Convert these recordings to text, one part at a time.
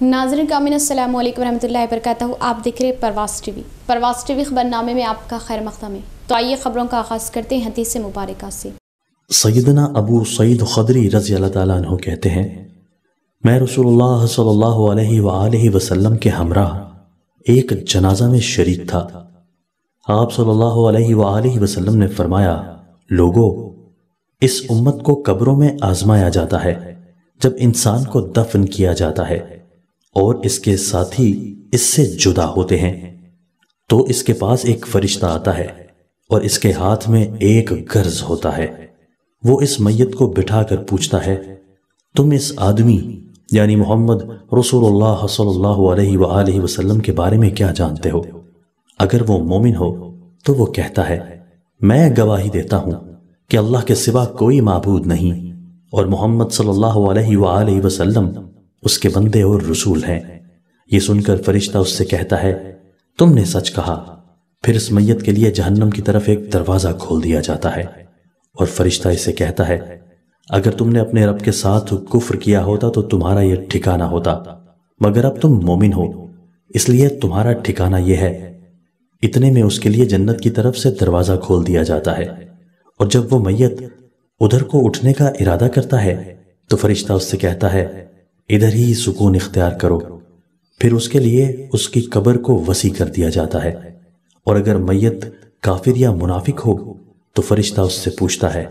नाज़रीन कामिन अस्सलाम वालेकुम रहमतुल्लाहि व बरकातहू। आप देख रहे परवास टीवी खबरनामे में आपका खैर मक़दम है। तो आइए खबरों का आगाज़ करते हैं हदीस मुबारका से। सैयदना अबू सईद ख़दरी रज़ी अल्लाह ताला अन्हु कहते हैं, मैं रसूलुल्लाह सल्लल्लाहु अलैहि वसल्लम के हमराह एक जनाजा में शरीक था। आप सल्लल्लाहु अलैहि वसल्लम ने फरमाया, लोगों, इस उम्मत को कब्रों में आजमाया जाता है जब इंसान को दफन किया जाता है और इसके साथी इससे जुदा होते हैं, तो इसके पास एक फरिश्ता आता है और इसके हाथ में एक गर्ज होता है। वो इस मैयत को बिठाकर पूछता है, तुम इस आदमी यानी मोहम्मद रसूलुल्लाह सल्लल्लाहु अलैहि वसल्लम के बारे में क्या जानते हो? अगर वो मोमिन हो तो वो कहता है, मैं गवाही देता हूं कि अल्लाह के सिवा कोई माबूद नहीं और मोहम्मद सल्लल्लाहु अलैहि वसल्लम उसके बंदे और रसूल हैं। ये सुनकर फरिश्ता उससे कहता है, तुमने सच कहा। फिर इस मैयत के लिए जहन्नम की तरफ एक दरवाजा खोल दिया जाता है और फरिश्ता इसे कहता है, अगर तुमने अपने रब के साथ कुफ्र किया होता तो तुम्हारा यह ठिकाना होता, मगर अब तुम मोमिन हो इसलिए तुम्हारा ठिकाना यह है। इतने में उसके लिए जन्नत की तरफ से दरवाजा खोल दिया जाता है और जब वो मैयत उधर को उठने का इरादा करता है तो फरिश्ता उससे कहता है, इधर ही सुकून इख्तियार करो। फिर उसके लिए उसकी कब्र को वसी कर दिया जाता है और अगर मैयत काफिर या मुनाफिक हो तो फरिश्ता उससे पूछता है,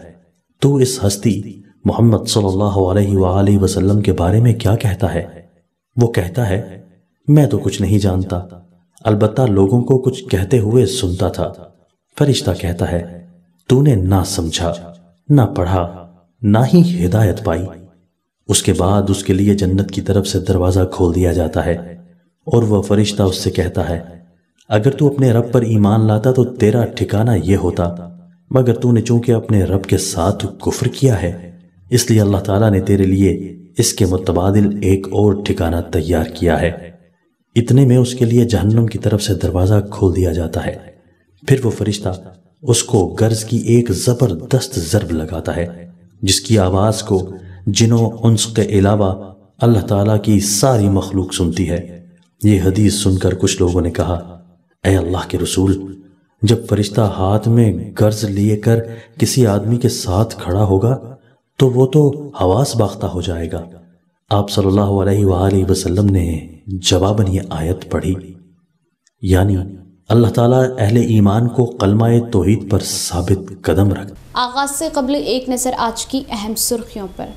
तू इस हस्ती मोहम्मद सल्लल्लाहु अलैहि वसल्लम के बारे में क्या कहता है? वो कहता है, मैं तो कुछ नहीं जानता, अलबत्ता लोगों को कुछ कहते हुए सुनता था। फरिश्ता कहता है, तूने ना समझा, ना पढ़ा, ना ही हिदायत पाई। उसके बाद उसके लिए जन्नत की तरफ से दरवाजा खोल दिया जाता है और वह फरिश्ता उससे कहता है, अगर तू अपने रब पर ईमान लाता तो तेरा ठिकाना यह होता, मगर तूने चूंकि अपने रब के साथ कुफ्र किया है इसलिए अल्लाह ताला ने तेरे लिए इसके मुतबादिल एक और ठिकाना तैयार किया है। इतने में उसके लिए जहन्नम की तरफ से दरवाजा खोल दिया जाता है। फिर वो फरिश्ता उसको गर्ज की एक जबरदस्त ज़रब लगाता है जिसकी आवाज को जिनों उन्स के अलावा अल्लाह ताला की सारी मखलूक सुनती है। ये हदीस सुनकर कुछ लोगों ने कहा, ऐ अल्लाह के रसूल, जब फरिश्ता हाथ में गर्ज लिए कर किसी आदमी के साथ खड़ा होगा तो वो तो हवास बाख्ता हो जाएगा। आप सल्लल्लाहु अलैहि वसल्लम ने जवाबन ये आयत पढ़ी, यानी अल्लाह ताला अहले ईमान को कलमाए तौहीद पर साबित कदम रख। आगाज से कबल एक नजर आज की अहम सुर्खियों पर।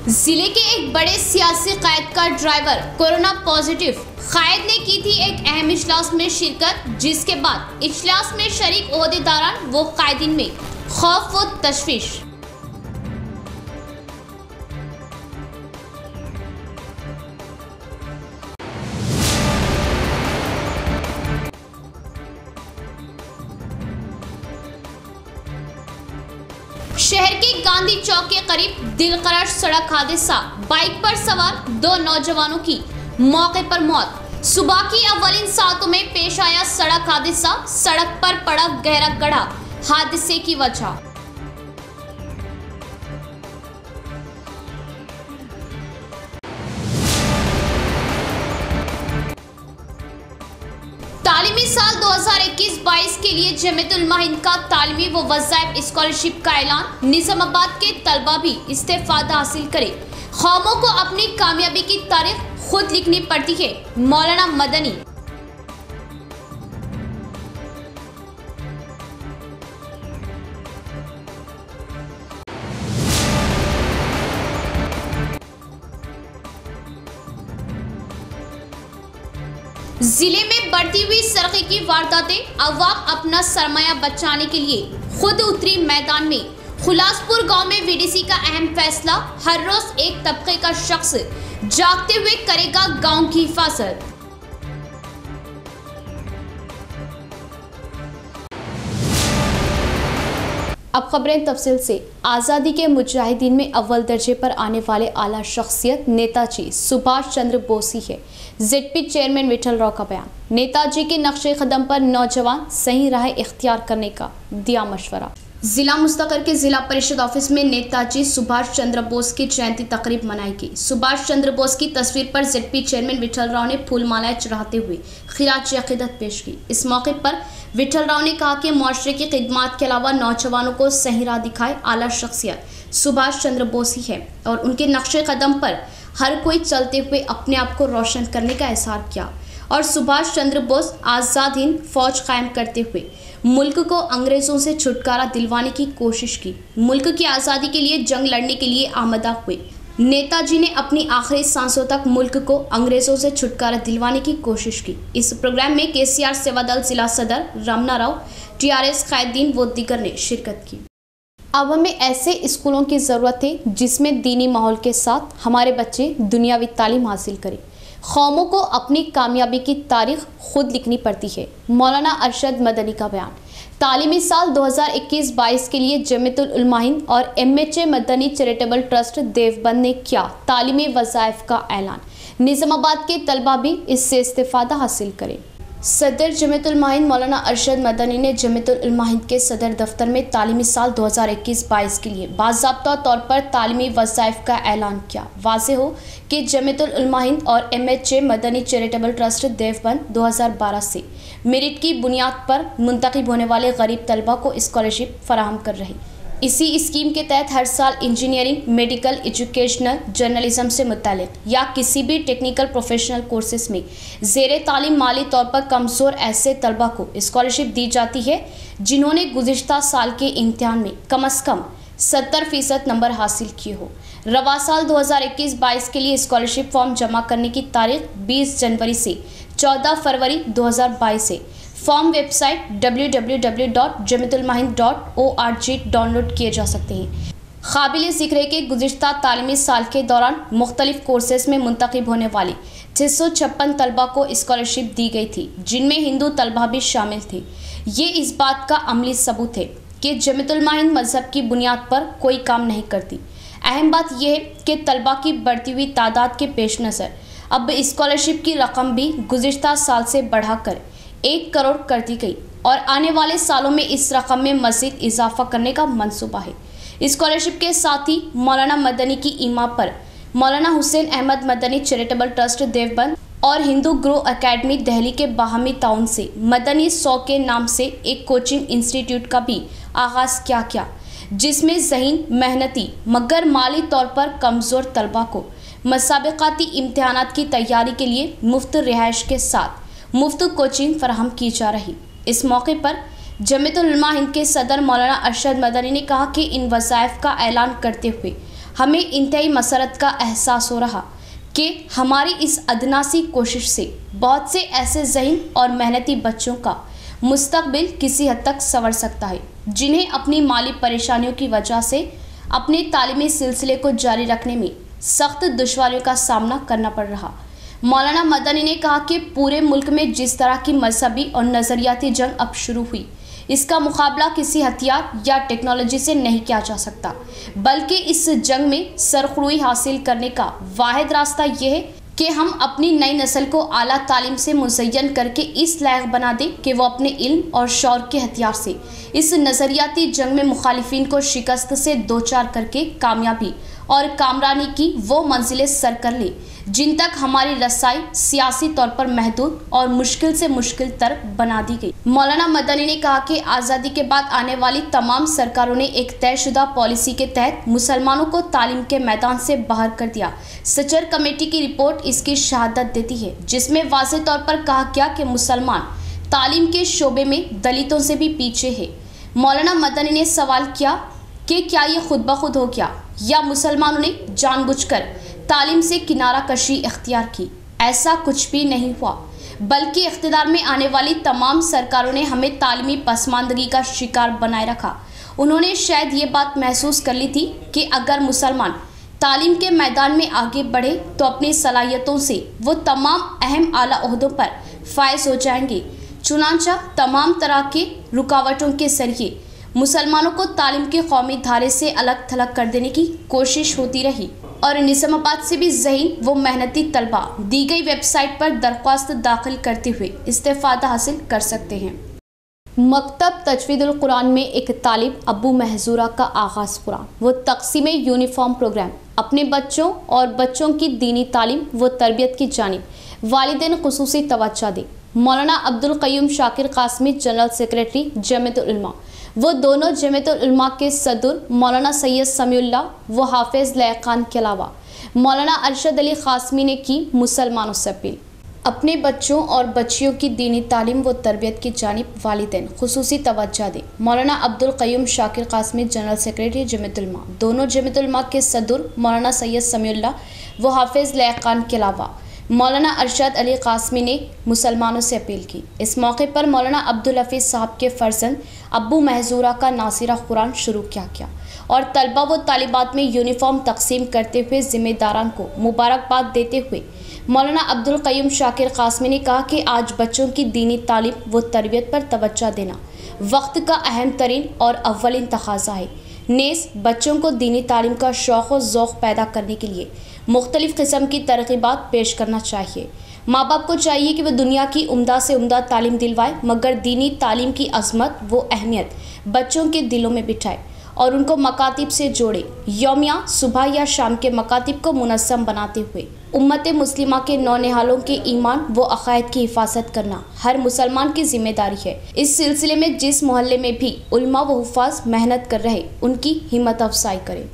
जिले के एक बड़े सियासी कायद का ड्राइवर कोरोना पॉजिटिव। कायद ने की थी एक अहम इजलास में शिरकत, जिसके बाद इजलास में शरीक ओहदेदारान वो कायदीन में खौफ व तशवीश। शहर के गांधी चौक के करीब दिलकराश सड़क हादसा, बाइक पर सवार दो नौजवानों की मौके पर मौत। सुबह की अव्वलिन सातों में पेश आया सड़क हादसा, सड़क पर पड़ा गहरा गड्ढा। हादसे की वजह तालीमी साल 2021-22 के लिए जमीयतुल उलमा हिंद का तालीमी व वज़ाइफ स्कॉलरशिप का ऐलान। निजामाबाद के तलबा भी इस्तेफादा हासिल करें। कौमों को अपनी कामयाबी की तारीख खुद लिखनी पड़ती है, मौलाना मदनी। जिले में बढ़ती हुई सरक़े की वारदातें, अवाम अपना सरमाया बचाने के लिए खुद उतरी मैदान में। खुलासपुर गांव में वीडीसी का अहम फैसला, हर रोज एक तबके का शख्स जागते हुए करेगा गांव की हिफाजत। अब खबरें तफसील से। आज़ादी के मुजाहिदीन में अव्वल दर्जे पर आने वाले आला शख्सियत नेताजी सुभाष चंद्र बोस ही है। जेडपी चेयरमैन विठल राव का बयान। नेताजी के नक्शे कदम पर नौजवान सही राह इख्तियार करने का दिया मशवरा। जिला मुस्तकर के जिला परिषद ऑफिस में नेताजी सुभाष चंद्र बोस की जयंती तकरीब मनाई गई। सुभाष चंद्र बोस की तस्वीर पर जेडपी चेयरमैन विठल राव ने फूलमालाएं चढ़ाते हुए खिराज अकीदत पेश की। इस मौके पर विठल राव ने कहा कि मुआशरे की खिदमत के अलावा नौजवानों को सही राह दिखाए आला शख्सियत सुभाष चंद्र बोस ही है और उनके नक्शे कदम पर हर कोई चलते हुए अपने आप को रोशन करने का एहसास किया और सुभाष चंद्र बोस आज़ाद हिंद फौज कायम करते हुए मुल्क को अंग्रेजों से छुटकारा दिलवाने की कोशिश की। मुल्क की आज़ादी के लिए जंग लड़ने के लिए आमदा हुए। नेताजी ने अपनी आखिरी सांसों तक मुल्क को अंग्रेजों से छुटकारा दिलवाने की कोशिश की। इस प्रोग्राम में केसीआर सेवादल जिला सदर रमना राव, टीआरएस खैरदीन व दीगर ने शिरकत की। अब हमें ऐसे स्कूलों की ज़रूरत है जिसमें दीनी माहौल के साथ हमारे बच्चे दुनियावी तालीम हासिल करें। कौमों को अपनी कामयाबी की तारीख खुद लिखनी पड़ती है। मौलाना अरशद मदनी का बयान। तालीमी साल 2021-22 के लिए जमीयतुल उलमा हिंद और MHA Madani charitable trust Deoband ने किया तालीमी वज़ाइफ का ऐलान। निज़ामाबाद के तलबा भी इससे इस्तिफ़ादा हासिल करें। सदर जमीयतुल उलमा हिंद मौलाना अरशद मदनी ने जमीयतुल उलमा हिंद के सदर दफ्तर में तालीमी साल 2021-22 के लिए बाज़ाब्ता तौर पर तालीमी वज़ाइफ का ऐलान किया। वाज़े हो कि जमीयतुल उलमा हिंद और MHA Madani charitable trust Deoband 2012 से मेरिट की बुनियाद पर मुंतखब होने वाले गरीब तलबा को स्कॉलरशिप फराहम कर रही। इसी स्कीम के तहत हर साल इंजीनियरिंग, मेडिकल, एजुकेशनल, जर्नलिज्म से मुतालिक या किसी भी टेक्निकल प्रोफेशनल कोर्सेज में ज़ेरे तालीम माली तौर पर कमज़ोर ऐसे तलबा को स्कॉलरशिप दी जाती है जिन्होंने गुज़िश्ता साल के इम्तिहान में कम से कम 70% नंबर हासिल किए हो। रवा साल 2021-22 के लिए स्कॉलरशिप फॉर्म जमा करने की तारीख 20 जनवरी से 14 फरवरी 2022 है। फॉर्म वेबसाइट www.jamiyatulmahind.org डाउनलोड किए जा सकते हैं। काबिल ज़िक्र है कि गुज़िश्ता तालीमी साल के दौरान मुख्तलिफ कोर्सेज में मुंतखब होने वाली 656 तलबा को स्कॉलरशिप दी गई थी, जिनमें हिंदू तलबा भी शामिल थे। ये इस बात का अमली सबूत है कि जमीयतुल उलमा हिंद मजहब की बुनियाद पर कोई काम नहीं करती। अहम बात यह है कि तलबा की बढ़ती हुई तादाद के पेश नज़र अब स्कॉलरशिप की रकम भी गुज़िश्ता साल से बढ़ाकर 1 करोड़ कर दी गई और आने वाले सालों में इस रकम में मज़ीद इजाफा करने का मंसूबा है। स्कॉलरशिप के साथ ही मौलाना मदनी की ईमा पर मौलाना हुसैन अहमद मदनी चैरिटेबल ट्रस्ट देवबंद और हिंदू ग्रो एकेडमी दिल्ली के बाहमी ताउन से मदनी 100 के नाम से एक कोचिंग इंस्टीट्यूट का भी आगाज़ किया, जिसमें ज़हीन, मेहनती मगर माली तौर पर कमज़ोर तलबा को मुसाबक़ाती इम्तिहानात की तैयारी के लिए मुफ्त रिहाइश के साथ मुफ्त कोचिंग फराहम की जा रही। इस मौके पर जमीयतुल उलमा हिंद के सदर मौलाना अरशद मदनी ने कहा कि इन वज़ाइफ का ऐलान करते हुए हमें इंतहाई मसरत का एहसास हो रहा कि हमारी इस अदनासी कोशिश से बहुत से ऐसे ज़हीन और मेहनती बच्चों का मुस्तकबिल किसी हद तक संवर सकता है, जिन्हें अपनी माली परेशानियों की वजह से अपने तालीमी सिलसिले को जारी रखने में सख्त दुश्वारियों का सामना करना पड़ रहा। मौलाना मदनी ने कहा कि पूरे मुल्क में जिस तरह की मजहबी और नज़रियाती जंग अब शुरू हुई, इसका मुकाबला किसी हथियार या टेक्नोलॉजी से नहीं किया जा सकता, बल्कि इस जंग में सरखुरुई हासिल करने का वाहिद रास्ता यह है कि हम अपनी नई नस्ल को आला तालीम से मुज़य्यन करके इस लायक बना दें कि वो अपने इल्म और शौर के हथियार से इस नज़रियाती जंग में मुखालिफिन को शिकस्त से दो चार करके कामयाबी और कामरानी की वो मंजिलें सर कर ले जिन तक हमारी रसाई सियासी तौर पर महदूद और मुश्किल से मुश्किल तर बना दी गई। मौलाना मदनी ने कहा कि आज़ादी के बाद आने वाली तमाम सरकारों ने एक तयशुदा पॉलिसी के तहत मुसलमानों को तालीम के मैदान से बाहर कर दिया। सचर कमेटी की रिपोर्ट इसकी शहादत देती है, जिसमें वाज़ेह तौर पर कहा गया कि मुसलमान तालीम के शोबे में दलितों से भी पीछे है। मौलाना मदनी ने सवाल किया कि क्या ये खुद ब खुद हो गया या मुसलमानों ने जानबूझकर तालीम से किनारा कशी इख्तियार की। ऐसा कुछ भी नहीं हुआ, बल्कि इख्तिदार में आने वाली तमाम सरकारों ने हमें तालीमी पसमानदगी का शिकार बनाए रखा। उन्होंने शायद ये बात महसूस कर ली थी कि अगर मुसलमान तालीम के मैदान में आगे बढ़े तो अपनी सलाहियतों से वो तमाम अहम आला ओहदों पर फायज हो जाएंगे। चुनांचा तमाम तरह के रुकावटों के जरिए मुसलमानों को तालीम के कौमी धारे से अलग थलग कर देने की कोशिश होती रही और निज़ामाबाद से भी ज़हीन व मेहनती तलबा दी गई वेबसाइट पर दरख्वास्त दाखिल करते हुए इस्तेफ़ादा हासिल कर सकते हैं। मकतब तजवीदुल कुरान में एक तालिब अबू महजूरा का आगाज़ कुरान व तक़सीम यूनिफॉर्म प्रोग्राम। अपने बच्चों और बच्चों की दीनी तालीम व तरबियत की जानिब वालिदैन खुसूसी तवज्जो दें। मौलाना अब्दुल क़य्यूम शाकिर कासमी जनरल सेक्रेटरी जमीयतुल उलमा व दोनों जमीयतुल उलमा के सदर मौलाना सैयद समीउल्लाह व हाफिज लयकान के अलावा मौलाना अरशद अली कासमी ने की मुसलमानों से अपील। अपने बच्चों और बच्चियों की दीनी तालीम व तरबियत की जानिब वालिदैन खुसूसी तवज्जो दें। मौलाना अब्दुल क़य्यूम शाकिर कासमी जनरल सेक्रेटरी जमीयतुल उलमा, दोनों जमीयतुल उलमा के सदर मौलाना सैयद समीउल्लाह व हाफिज लयकान के अलावा मौलाना अरशद अली कासमी ने मुसलमानों से अपील की। इस मौके पर मौलाना अब्दुल हफीज़ साहब के फर्जंद अबू महजूरा का नासिरा कुरान शुरू किया गया और तलबा व तालिबात में यूनिफॉर्म तकसीम करते हुए जिम्मेदारान को मुबारकबाद देते हुए मौलाना अब्दुल क़य्यूम शाकिर कासमी ने कहा कि आज बच्चों की दीनी तालीम व तरबियत पर तवज्जो देना वक्त का अहम तरीन और अव्वलिन तकाज़ा है। नेज़ बच्चों को दीनी तालीम का शौक़ व ज़ौक़ पैदा करने के लिए मुख्तलिफ़ किस्म की तरग़ीबात पेश करना चाहिए। माँ बाप को चाहिए कि वह दुनिया की उम्दा से उम्दा तालीम दिलवाए, मगर दीनी तालीम की अज़मत व अहमियत बच्चों के दिलों में बिठाए और उनको मकातिब से जोड़े। यौमिया सुबह या शाम के मकातिब को मुनज़्ज़म बनाते हुए उम्मत मुस्लिमा के नौनिहालों के ईमान व अक़ायद की हिफाजत करना हर मुसलमान की जिम्मेदारी है। इस सिलसिले में जिस मोहल्ले में भी उलमा व हुफ़ाज़ मेहनत कर रहे उनकी हिम्मत अफजाई करें।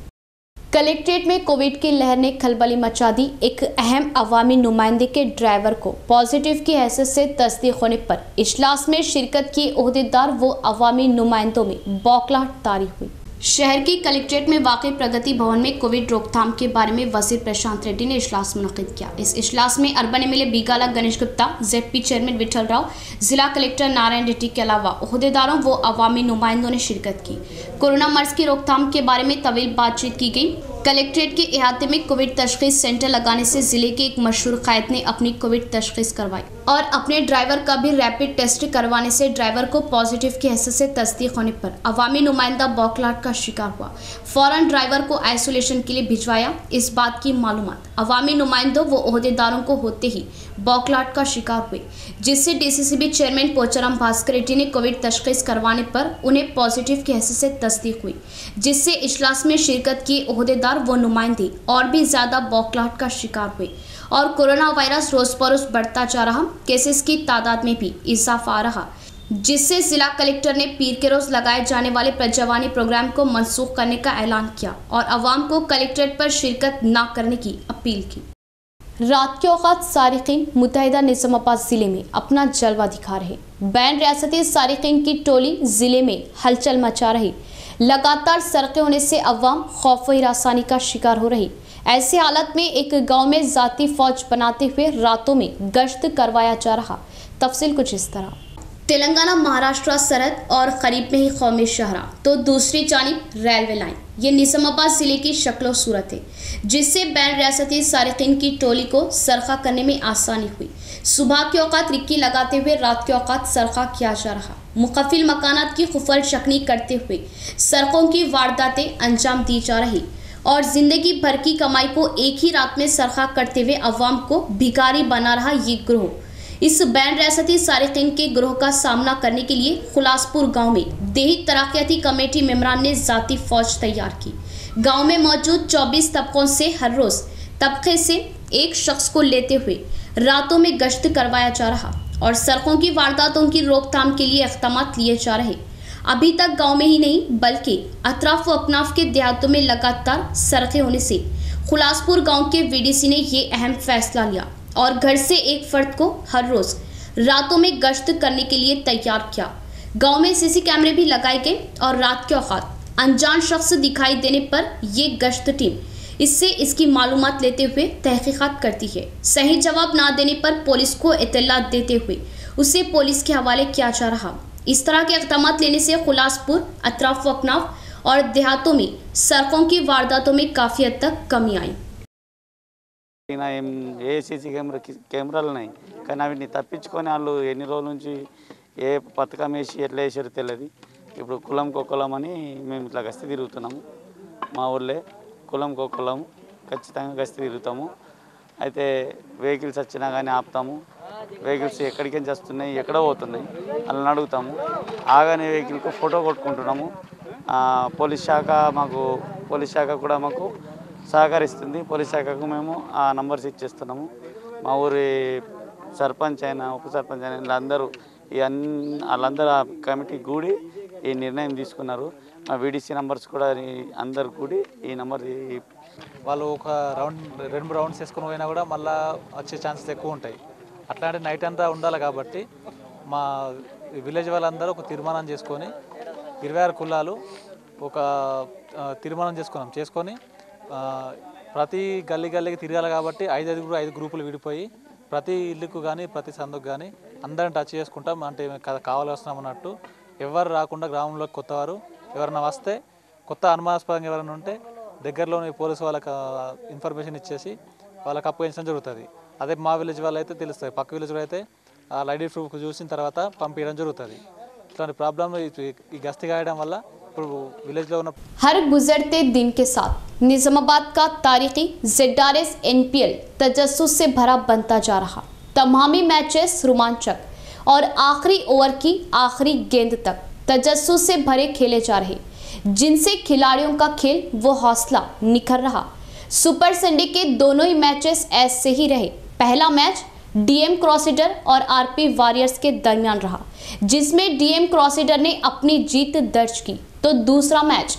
कलेक्ट्रेट में कोविड की लहर ने खलबली मचा दी। एक अहम अवामी नुमाइंदे के ड्राइवर को पॉजिटिव की हैसियत से तस्दीक होने पर इजलास में शिरकत किए ओहदेदार व अवामी नुमाइंदों में बौखलाहट तारी हुई। शहर की कलेक्ट्रेट में वाक़ई प्रगति भवन में कोविड रोकथाम के बारे में वज़ीर प्रशांत रेड्डी ने इजलास मुनक़िद किया। इस इजलास में urban MLA Bigala Ganesh Gupta, ZP chairman Vithal Rao, जिला कलेक्टर नारायण रेड्डी के अलावा ओहदेदारों व अवामी नुमाइंदों ने शिरकत की। कोरोना मर्ज की रोकथाम के बारे में तवील बातचीत की गई। कलेक्ट्रेट के इहाते में कोविड तशख़ीस सेंटर लगाने से जिले के एक मशहूर क़ैद ने अपनी कोविड तशख़ीस करवाई और अपने ड्राइवर का भी रैपिड टेस्ट करवाने से ड्राइवर को पॉजिटिव की हैसियत से तस्दीक होने पर अवामी नुमाइंदा बौखलाहट का शिकार हुआ। फ़ौरन ड्राइवर को आइसोलेशन के लिए भिजवाया। इस बात की मालूमात अवामी नुमाइंदों व ओहदेदारों को होते ही बौखलाहट का शिकार हुए, जिससे डीसीसीबी चेयरमैन पोचाराम भास्कर रेड्डी ने कोविड तशख़ीस करवाने पर उन्हें पॉजिटिव की हैसियत से तस्दीक हुई, जिससे इजलास में शिरकत किए ओहदेदार व नुमाइंदे और भी ज़्यादा बौखलाहट का शिकार हुए और कोरोना वायरस रोज़ बरोज़ बढ़ता जा रहा। केसेस की तादाद में भी इजाफा आ रहा, जिससे जिला कलेक्टर ने पीर के रोज़ लगाए जाने वाले प्रजवानी प्रोग्राम को मनसूख करने का ऐलान किया और अवाम को कलेक्ट्रेट पर शिरकत न करने की अपील की। रात के औक़ात सारिकीन मुत्तहिदा निज़ामाबाद ज़िले में अपना जलवा दिखा रहे। बैन रियासती सारिकीन की टोली ज़िले में हलचल मचा रही। लगातार सरक़े होने से अवाम खौफ व हिरासानी का शिकार हो रही। ऐसी हालत में एक गांव में ज़ाती फ़ौज बनाते हुए रातों में गश्त करवाया जा रहा। तफसील कुछ इस तरह। तेलंगाना महाराष्ट्र सरहद और करीब में ही कौमी शहरा तो दूसरी जानिब रेलवे लाइन, ये निज़ामाबाद ज़िले की शक्ल और सूरत है, जिससे बैन रियासती सारिकीन की टोली को सरखा करने में आसानी हुई। सुबह के औक़ात रिक्की लगाते हुए रात के औक़ात सरखा किया जा रहा। मुकफ़िल मकानात की खुफल शकनी करते हुए सड़कों की वारदातें अंजाम दी जा रही और ज़िंदगी भर की कमाई को एक ही रात में सरखा करते हुए अवाम को भिखारी बना रहा ये ग्रोह। इस बैन रियासती सारिकीन के ग्रोह का सामना करने के लिए खुलासपुर गांव में देही तरक्याती कमेटी मेंबरान ने ज़ाती फ़ौज तैयार की। गांव में मौजूद 24 तबकों से हर रोज़ तबके से एक शख्स को लेते हुए रातों में गश्त करवाया जा रहा और सड़कों की वारदातों की रोकथाम के लिए इक़दामात लिए जा रहे। अभी तक गांव में ही नहीं बल्कि अतराफ व अपनाफ के देहातों में लगातार सरक़े होने से खुलासपुर गांव के वीडीसी ने ये अहम फैसला लिया और घर से एक फ़र्द को हर रोज़ रातों में गश्त करने के लिए तैयार किया। गांव में सीसी कैमरे भी लगाए गए और रात के औक़ात अनजान शख्स दिखाई देने पर ये गश्त टीम इससे इसकी मालूमात लेते हुए तहक़ीक़ात करती है। सही जवाब ना देने पर पुलिस को इत्तला देते हुए उसे पुलिस के हवाले किया जा रहा। इस तरह के इक़दामात लेने से खुलासपुर, अतराफ व अपनाफ और देहातों में सड़कों की वारदातों में काफ़ी हद तक कमी आई। ఏ సీసీ కెమెరాలు ఉన్నాయి కానీ అవిని తప్పించుకొని వాళ్ళు ఎన్ని రోజుల నుంచి ఏ పథకం వేసి ఎట్లా వేసారో తెలియదు. ఇప్పుడు కులంకో కులం అని మేము ఇట్లా గస్తీ తిరుగుతున్నాము. మా ఊళ్ళే కులంకో కులం ఖచ్చితంగా గస్తీ తిరుగుతాము. అయితే వెహికల్స్ వచ్చినా కానీ ఆపుతాము. వెహికల్స్ ఎక్కడికి వస్తున్నాయి, ఎక్కడ పోతున్నాయి అని అడుగుతాము. ఆగానే వెహికల్కు ఫోటో కొట్టుకుంటున్నాము. పోలీస్ శాఖ కూడా మాకు సహకరిస్తుంది. పోలీస్ శాఖకు మేము ఆ నంబర్స్ ఇచ్చేస్తున్నాము. మా ఊరి సర్పంచ్ అయినా ఉప సర్పంచ్ అయినా వీళ్ళందరూ వాళ్ళందరూ ఆ కమిటీ కూడి ఈ నిర్ణయం తీసుకున్నారు. మా వీడీసీ నంబర్స్ కూడా అందరు కూడి ఈ నంబర్ వాళ్ళు ఒక రౌండ్ 2 రౌండ్స్ వేసుకొని పోయినా కూడా మళ్ళీ వచ్చే ఛాన్సెస్ ఎక్కువ ఉంటాయి. అట్లాంటి నైట్ అంతా ఉండాలి కాబట్టి మా విలేజ్ వాళ్ళందరూ ఒక తీర్మానం చేసుకొని 26 కులాలు ఒక తీర్మానం చేసుకొని ప్రతి గల్లీకి తిరగాలి కాబట్టి 5 గ్రూపులు విడిపోయి ప్రతి ఇల్లుకు కానీ ప్రతి సందుకు కానీ అందరిని టచ్ చేసుకుంటాం. అంటే కావాలి వస్తున్నాం అన్నట్టు ఎవరు రాకుండా గ్రామంలోకి కొత్తవారు ఎవరైనా వస్తే కొత్త అనుమానాస్పదంగా ఎవరైనా ఉంటే దగ్గరలోని పోలీసు వాళ్ళకి ఇన్ఫర్మేషన్ ఇచ్చేసి వాళ్ళకి అప్పగించడం జరుగుతుంది. అదే మా విలేజ్ వాళ్ళు అయితే తెలుస్తుంది, పక్క విలేజ్ అయితే ఆ ఐడి ప్రూఫ్ చూసిన తర్వాత పంపించడం జరుగుతుంది. ఇట్లాంటి ప్రాబ్లం ఈ గస్తీ కాయడం వల్ల ఇప్పుడు విలేజ్లో ఉన్న हर गुजरते दिन के साथ निजामाबाद का तारीखी ZRS NPL तजस्सुस से भरा बनता जा रहा। तमामी मैचेस रोमांचक और आखिरी ओवर की आखिरी गेंद तक तजस्सुस से भरे खेले जा रहे, जिनसे खिलाड़ियों का खेल वो हौसला निखर रहा। सुपर संडे के दोनों ही मैचेस ऐसे ही रहे। पहला मैच DM क्रॉसिडर और RP वॉरियर्स के दरमियान रहा, जिसमें DM क्रॉसिडर ने अपनी जीत दर्ज की, तो दूसरा मैच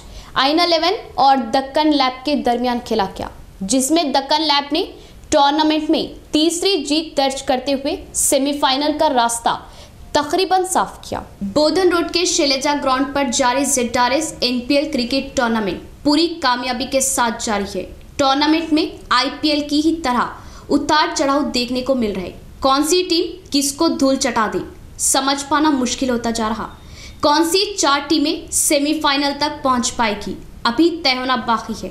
IN11 और दक्कन लैब के दरमियान खेला गया, जिसमें दक्कन लैब ने टूर्नामेंट में तीसरी जीत दर्ज करते हुए सेमीफाइनल का रास्ता तकरीबन साफ किया। बोधन रोड के शैलजा ग्राउंड पर जारी ZRS NPL क्रिकेट टूर्नामेंट पूरी कामयाबी के साथ जारी है। टूर्नामेंट में IPL की ही तरह उतार चढ़ाव देखने को मिल रहे। कौन सी टीम किसको धूल चटा दे, समझ पाना मुश्किल होता जा रहा। कौन सी 4 टीमें सेमीफाइनल तक पहुंच पाएगी, अभी तय होना बाकी है।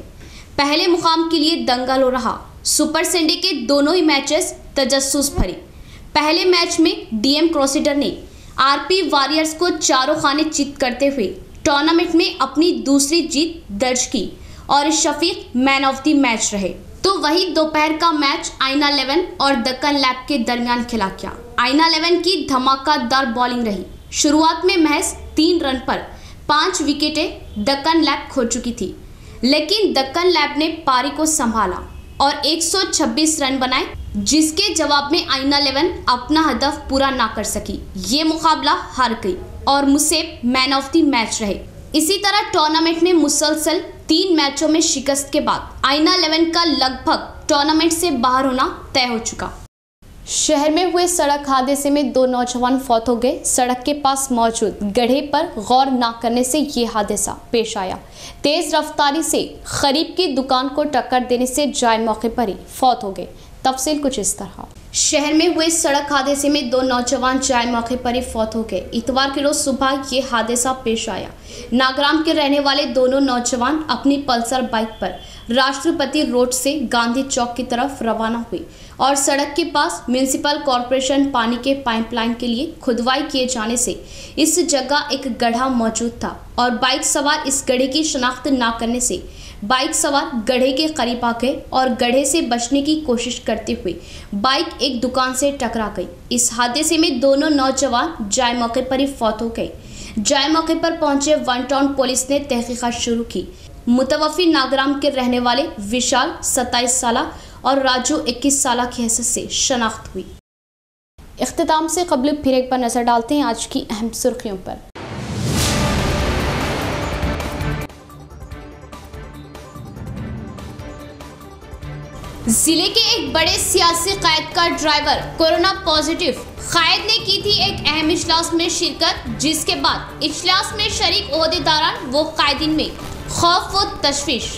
पहले मुकाम के लिए दंगल हो रहा। सुपर संडे के दोनों ही मैचेस तजस्सुस भरे। पहले मैच में DM क्रॉसिडर ने RP वॉरियर्स को चारों खाने चित करते हुए टूर्नामेंट में अपनी दूसरी जीत दर्ज की और Shafiq man of the match रहे। तो वही दोपहर का मैच IN11 और दक्कन लैब के दरमियान खेला गया। IN11 की धमाकेदार बॉलिंग रही। शुरुआत में महज 3 रन पर 5 विकेटें दक्कन लैब खो चुकी थी, लेकिन दक्कन लैब ने पारी को संभाला और 126 रन बनाए, जिसके जवाब में IN11 अपना हदफ पूरा ना कर सकी। ये मुकाबला हार गई और मुसेब मैन ऑफ द मैच रहे। इसी तरह टूर्नामेंट में मुसलसल 3 मैचों में शिकस्त के बाद IN11 का लगभग टूर्नामेंट से बाहर होना तय हो चुका। शहर में हुए सड़क हादसे में 2 नौजवान फौत हो गए। सड़क के पास मौजूद गड्ढे पर गौर न करने से ये हादसा पेश आया। तेज रफ्तारी से खरीब की दुकान को टक्कर देने से जाए मौके पर ही फौत हो गए। तफसील कुछ इस तरह। शहर में हुए सड़क हादसे में 2 नौजवान जाए मौके पर ही फौत हो गए। इतवार की रोज सुबह ये हादसा पेश आया। नागराम के रहने वाले दोनों नौजवान अपनी पल्सर बाइक पर राष्ट्रपति रोड से गांधी चौक की तरफ रवाना हुए और सड़क के पास म्यूनिसिपल कॉरपोरेशन पानी के पाइपलाइन के लिए खुदवाई किए जाने से इस जगह एक गड्ढा मौजूद था और बाइक सवार इस गड्ढे की शनाख्त न करने से बाइक सवार गड्ढे के करीब आ गए और गड्ढे से बचने की कोशिश करते हुए बाइक एक दुकान से टकरा गई। इस हादसे में दोनों नौजवान जाए मौके पर ही फौत हो गए। जाए मौके पर पहुंचे 1 टाउन पुलिस ने तहकीकात शुरू की। मुतवफ़ी नागराम के रहने वाले विशाल 27 साल और राजू 21 साल की हैसियत से शनाख्त हुई। इख्तिताम से कबल फिर एक बार नजर डालते हैं आज की अहम सुर्खियों पर। जिले के एक बड़े सियासी कायद का ड्राइवर कोरोना पॉजिटिव। कायद ने की थी एक अहम इजलास में शिरकत, जिसके बाद इजलास में शरीक ओहदेदारान व कायदीन में खौफ व तशवीश।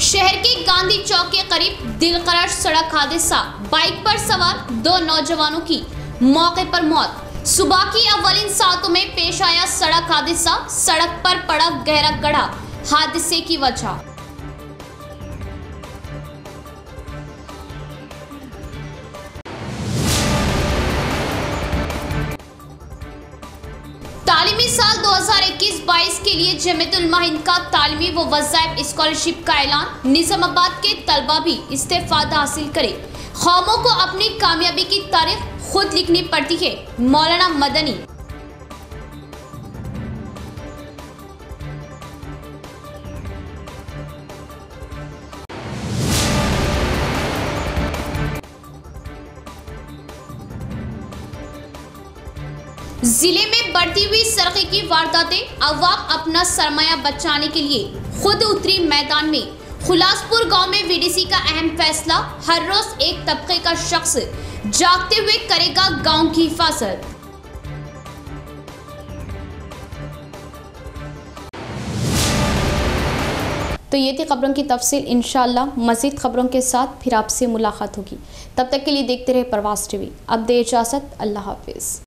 शहर के गांधी चौक के करीब दिलकरार सड़क हादसा। बाइक पर सवार 2 नौजवानों की मौके पर मौत। सुबह की अव्वलिन सातों में पेश आया सड़क हादसा। सड़क पर पड़ा गहरा गड्ढा हादसे की वजह। तालीमी साल 2021-22 के लिए जमीयत उलमा हिंद का तालीमी व वज़ाइफ स्कॉलरशिप का ऐलान। निजामाबाद के तलबा भी इस्तेफादा हासिल करें। कौमों को अपनी कामयाबी की तारीख खुद लिखनी पड़ती है। मौलाना मदनी। जिले में बढ़ती हुई सरक़े की वारदातें, अवाम अपना सरमाया बचाने के लिए खुद उतरी मैदान में। खुलासपुर गांव में वीडीसी का अहम फैसला। हर रोज एक तबके का शख्स जागते हुए करेगा गांव की हिफाजत। तो ये थी खबरों की तफसील। इंशाअल्लाह मज़ीद खबरों के साथ फिर आपसे मुलाकात होगी। तब तक के लिए देखते रहे प्रवास टीवी। अब दे इजाज़त। अल्लाह हाफिज़।